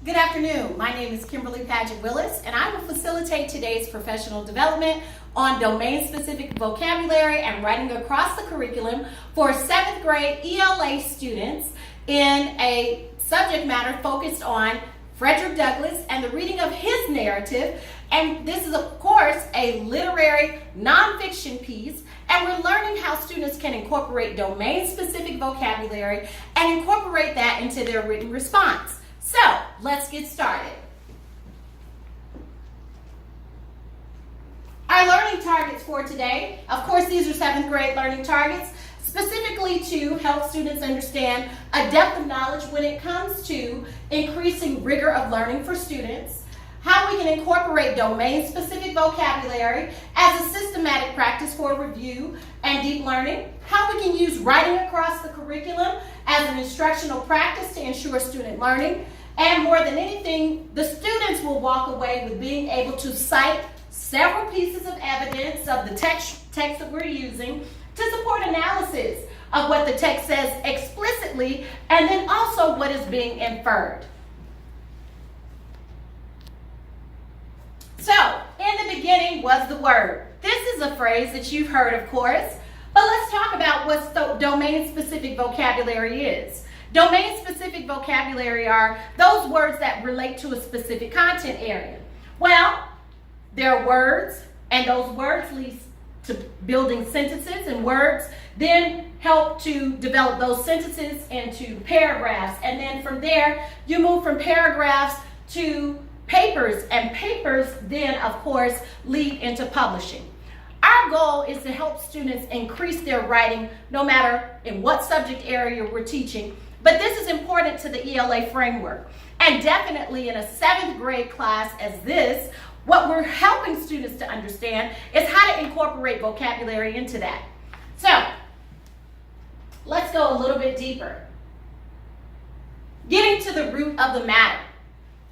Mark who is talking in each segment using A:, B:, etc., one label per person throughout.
A: Good afternoon. My name is Kimberly Paggett Willis, and I will facilitate today's professional development on domain-specific vocabulary and writing across the curriculum for 7th grade ELA students in a subject matter focused on Frederick Douglass and the reading of his narrative. And this is, of course, a literary nonfiction piece, and we're learning how students can incorporate domain-specific vocabulary and incorporate that into their written response. So, let's get started. Our learning targets for today, of course, these are 7th grade learning targets, specifically to help students understand a depth of knowledge when it comes to increasing rigor of learning for students, how we can incorporate domain-specific vocabulary as a systematic practice for review and deep learning, how we can use writing across the curriculum as an instructional practice to ensure student learning, and more than anything, the students will walk away with being able to cite several pieces of evidence of the text that we're using to support analysis of what the text says explicitly, and then also what is being inferred. So, in the beginning was the word. This is a phrase that you've heard, of course, but let's talk about what domain-specific vocabulary is. Domain-specific vocabulary are those words that relate to a specific content area. Well, there are words, and those words lead to building sentences, and words then help to develop those sentences into paragraphs. And then from there, you move from paragraphs to papers, and papers then, of course, lead into publishing. Our goal is to help students increase their writing no matter in what subject area we're teaching, but this is important to the ELA framework. And definitely in a 7th grade class as this, what we're helping students to understand is how to incorporate vocabulary into that. So, let's go a little bit deeper. Getting to the root of the matter.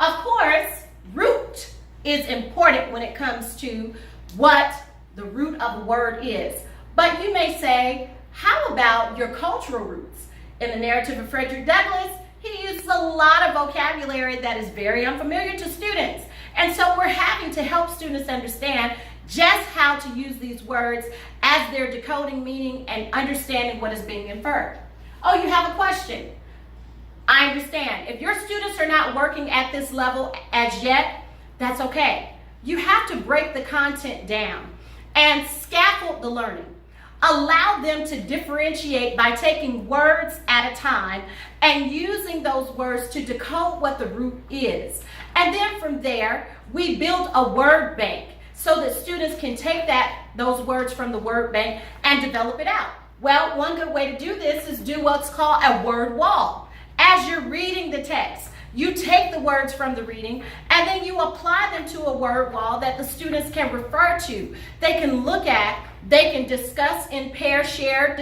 A: Of course, root is important when it comes to what the root of the word is. But you may say, how about your cultural roots? In the narrative of Frederick Douglass, he uses a lot of vocabulary that is very unfamiliar to students. And so we're having to help students understand just how to use these words as they're decoding meaning and understanding what is being inferred. Oh, you have a question. I understand. If your students are not working at this level as yet, that's okay. You have to break the content down and scaffold the learning. Allow them to differentiate by taking words at a time and using those words to decode what the root is. And then from there, we build a word bank so that students can take those words from the word bank and develop it out. Well, one good way to do this is do what's called a word wall. As you're reading the text, you take the words from the reading and then you apply them to a word wall that the students can refer to. They can look at, they can discuss in pair share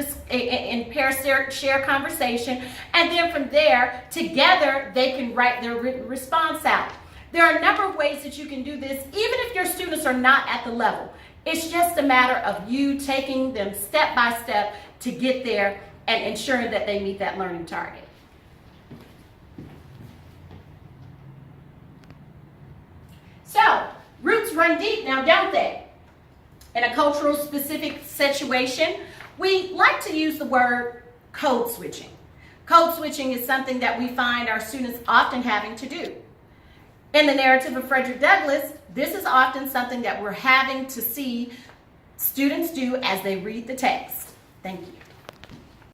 A: conversation, and then from there, together, they can write their written response out. There are a number of ways that you can do this, even if your students are not at the level. It's just a matter of you taking them step by step to get there and ensuring that they meet that learning target. So, roots run deep now, don't they? In a cultural specific situation, we like to use the word code switching. Code switching is something that we find our students often having to do. In the narrative of Frederick Douglass, this is often something that we're having to see students do as they read the text. Thank you.